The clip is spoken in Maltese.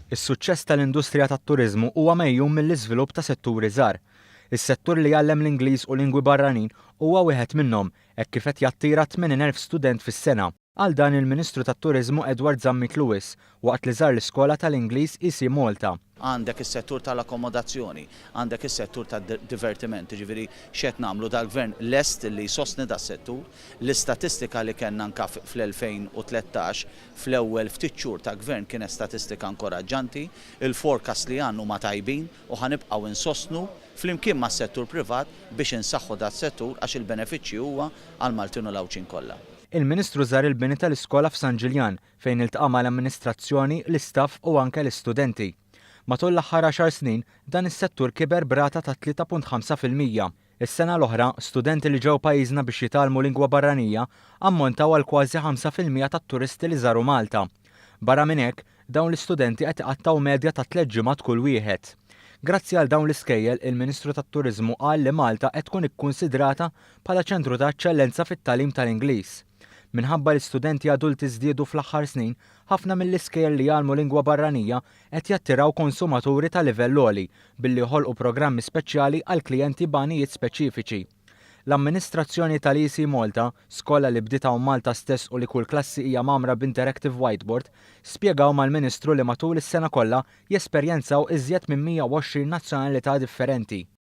Is-suċċess tal-industrija tat-turiżmu huwa mejjun mill-iżvilupp ta' setturi żgħar. Is-settur li jgħallem l-Ingliż u lingwi barranin huwa wieħed minnhom hekk kif qed jattira 80,000 student fis-sena. Għal dan il-Ministru tat-Turiżmu Edward Zammit Lewis waqt li żar l-Iskola tal-Ingliż EC Malta. Għandek is-settur tal-akkomodazzjoni, għandek is-settur tad-divertiment, ġifieri x'qed nagħmlu dal-Gvern lest li jsostni das-settur. L-istatistika li kellna anke fl-2013 fl-ewwel ftit xhur ta' Gvern kienet statistika inkoraġġanti, il-forecast li għandu ma tajbin u ħanibqgħu insostnu flimkien mas-settur privat biex insaħħu das-settur għax il-benefiċċji huwa għal Maltin u l-Awċin kollha. Il-Ministru żar il-bini tal-iskola f'San Ġiljan fejn iltaqa' mal-amministrazzjoni, l-istaff u anke l-istudenti. Matul l-aħħar 10 snin dan is-settur kiber brata ta' 3.5%. Is-sena l-oħra, studenti li ġew pajjiżna biex jitalmu lingwa barranija ammontaw għal kważi 5% tat-turisti li żaru Malta. Barra minn hekk, dawn l-istudenti qed iqattaw medja ta' 3 ġimgħat kull wieħed. Grazzi għal dawn l-iskejjel, il-Ministru tat-Turiżmu qal li Malta qed tkun ikkunsidrata bħala ċentru ta' eċċellenza fit-tagħlim tal-Ingliż. Minħabba l-istudenti adulti żdiedu fl-aħħar snin, ħafna mill-iskejjel li jgħallmu lingwa barranija qed jattiraw konsumaturi ta' livell għoli billi jħolqu programmi speċjali għal klijenti banijiet speċifiċi. L-amministrazzjoni tal-EC Malta, skola li bdiet hawn Malta stess u li kull klassi hija magħmra b'interactive whiteboard, spjegaw mal-Ministru li matul is-sena kollha jesperjenzaw iżjed minn 120 nazzjonalità differenti.